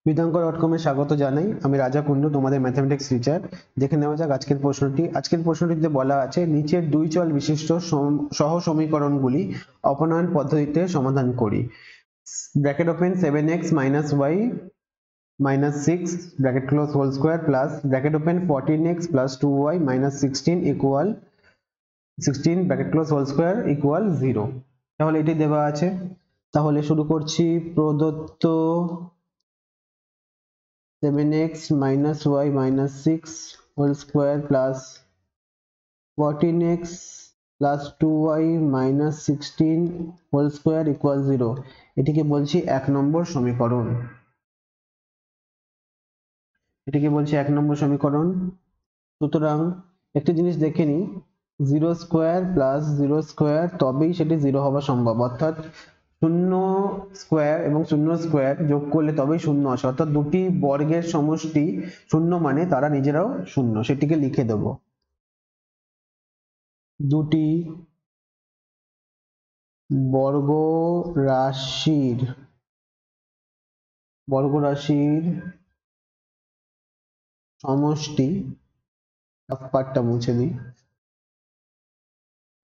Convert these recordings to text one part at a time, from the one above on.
বিধাঙ্ক.com এ স্বাগত জানাই। আমি রাজা কুন্ডু, তোমাদের ম্যাথমেটিক্স টিচার। দেখে নেওয়া যাক আজকের প্রশ্নটি। আজকের প্রশ্নটিতে বলা আছে নিচের দুই চল বিশিষ্ট সহ সমীকরণগুলি অপনয়ন পদ্ধতিতে সমাধান করি। Bracket open 7x minus y minus 6 bracket close whole square plus bracket open 14x plus 2y minus 16 equal 16 bracket close whole square equal 0। তাহলে এটি দেওয়া আছে। তাহলে শুরু করছি। প্রদত্ত 7x minus y minus 6 whole square plus 14x plus 2y minus 16 whole square equal 0। এটিকে বলছি 1 নম্বর সমীকরণ। সুতরাং একটি জিনিস দেখে নিই, 0 স্কোয়ার প্লাস 0 স্কোয়ার তবেই সেটি 0 হওয়া সম্ভব, অর্থাৎ 0 স্কোয়ার এবং 0 স্কোয়ার যোগ করলে তবেই 0 আসে, অর্থাৎ দুটি বর্গের সমষ্টি 0 মানে তারা নিজেরাও 0। সেটিকে লিখে দেব। দুটি বর্গ রাশির সমষ্টি, পার্টটা মুছে দিই,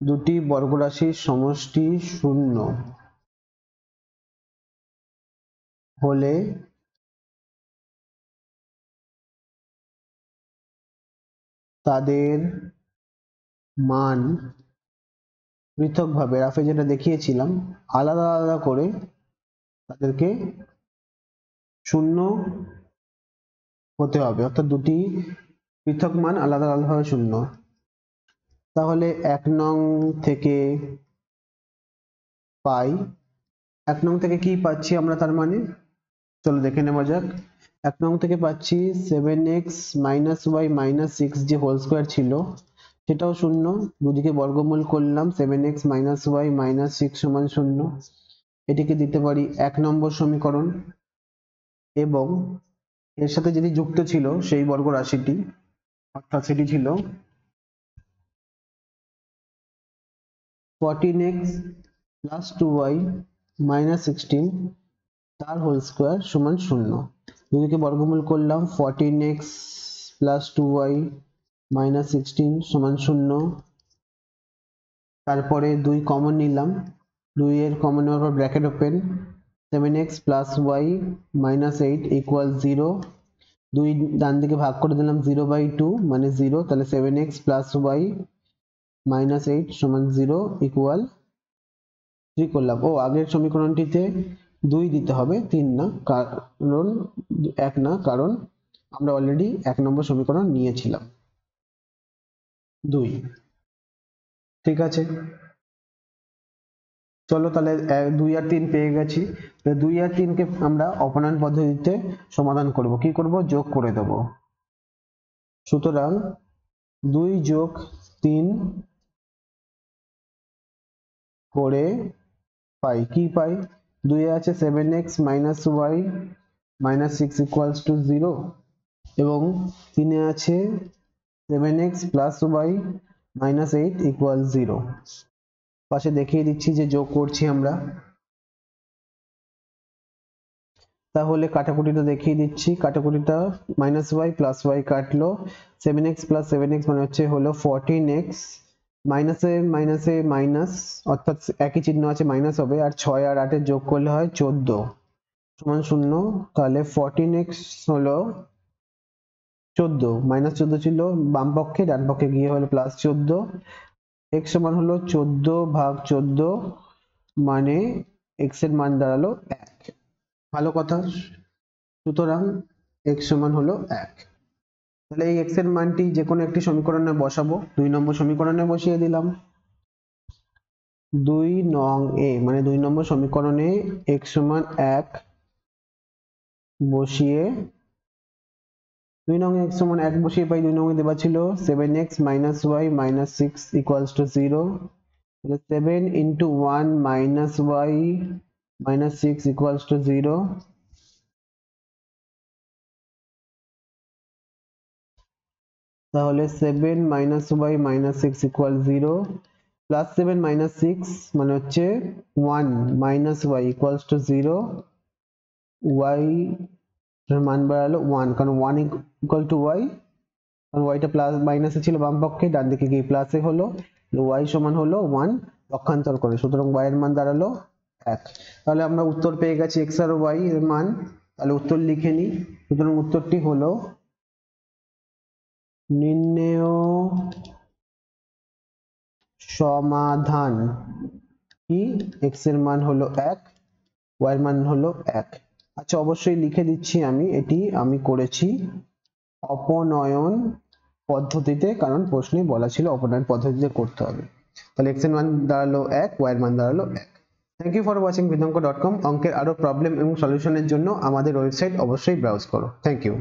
দুটি বর্গ রাশির সমষ্টি 0 হলে তাদের মান পৃথকভাবে, রাফে যেটা দেখিয়েছিলাম, আলাদা আলাদা করে তাদেরকে 0 হতে হবে, অর্থাৎ দুটি পৃথক মান আলাদা আলাদাভাবে 0। তাহলে 1 নং থেকে পাই, 1 নং থেকে কি পাচ্ছি আমরা, তার মানে চলো দেখে নেওয়া যাক। 1 নং থেকে পাচ্ছি 7x minus y minus 6 যে হোল স্কোয়ার ছিল সেটাও 0, দুদিকে বর্গমূল করলাম, 7x minus y minus 6 সমান 0। এটিকে দিতে পারি 1 নম্বর সমীকরণ, এবং এর সাথে যেটি যুক্ত ছিল সেই বর্গ রাশিটি, অর্থাৎ সেটি ছিল 14x plus 2y minus 16 তার হোল স্কোয়ার সমান 0। দুদিকে বর্গমূল করলাম, 14x plus 2y minus 16 সমান 0। তারপরে 2 কমন নিলাম, 2 এর কমন নেওয়ার পর bracket open 7x plus y minus 8 equal 0। 2 ডান দিকে ভাগ করে দিলাম 0/2 মানে 0, তাহলে 7x plus y minus 8 সমান 0 equal 3 করলাম। ও আগের সমীকরণটিতে 2 দিতে হবে, 3 না, কারণ 1 না, কারণ আমরা অলরেডি 1 নম্বর সমীকরণ নিয়েছিলাম। 2, ঠিক আছে। চলো তাহলে 2 আর 3 পেয়ে গেছি। 2 আর 3 কে আমরা অপনয়ন পদ্ধতিতে সমাধান করব। কি করব? যোগ করে দেব। সুতরাং 2 যোগ 3 করে পাই, কি পাই? 2 এ আছে 7x minus y minus 6 equals to 0, এবং 3 এ আছে 7x plus y minus 8 equals 0। পাশে দেখিয়ে দিচ্ছি যে যোগ করছি আমরা। তাহলে কাটাকুটিটা দেখিয়ে দিচ্ছি। কাটাকুটিটা মাইনাস ওয়াই প্লাস ওয়াই কাটলো, 7x প্লাস 7x মানে হচ্ছে হলো 14x, মাইনাসে মাইনাসে মাইনাস, অর্থাৎ একই চিহ্ন আছে, মাইনাস হবে, আর 6 আর 8 এর যোগ করলে হয় 14 সমান 0। তাহলে 14x হলো 14, মাইনাস 14 ছিল বাম পক্ষে, ডান পক্ষে গিয়ে হলো প্লাস 14। x সমান হলো 14/14, মানে x এর মান দাঁড়ালো 1। ভালো কথা। সুতরাং x সমান হলো 1। তাহলে এই x এর মানটি যে কোনো একটি সমীকরণে বসাবো। 2 নম্বর সমীকরণে বসিয়ে দিলাম। 2 নং এ মানে 2 নম্বর সমীকরণে x সমান 1 বসিয়ে, 2 নং এ x সমান 1 বসিয়ে পাই, 2 নং এ দেওয়া ছিল 7x minus y minus 6 equals to 0, তাহলে 7 into 1 minus y minus 6 equals to 0। তাহলে 7 minus y minus 6 equal 0, plus 7 minus 6 মানে হচ্ছে 1 minus y equals to 0, y এর মান বেরালো 1, কারণ 1 ইকুয়াল টু y, কারণ ওয়াইটা প্লাস মাইনাসে ছিল বাম পক্ষে, ডান দিকে গিয়ে প্লাসে হলো, y সমান হলো 1 পক্ষান্তর করে, সুতরাং y এর মান দাঁড়ালো 1। তাহলে আমরা উত্তর পেয়ে গেছি x আর y এর মান। তাহলে উত্তর লিখে নিই। সুতরাং উত্তরটি হলো নির্ণেয় সমাধান কি, x এর মান হলো 1, y এর মান হলো 1। আচ্ছা, অবশ্যই লিখে দিচ্ছি আমি, এটি আমি করেছি অপনয়ন পদ্ধতিতে, কারণ প্রশ্নে বলা ছিল অপনয়ন পদ্ধতিতে করতে হবে। তাহলে x এর মান দাঁড়ালো 1, y এর মান দাঁড়ালো 1। থ্যাংক ইউ ফর ওয়াচিং বিদঙ্ক.com। অঙ্কের আরো প্রবলেম এবং সলিউশনের জন্য আমাদের ওয়েবসাইট অবশ্যই ব্রাউজ করো। Thank you.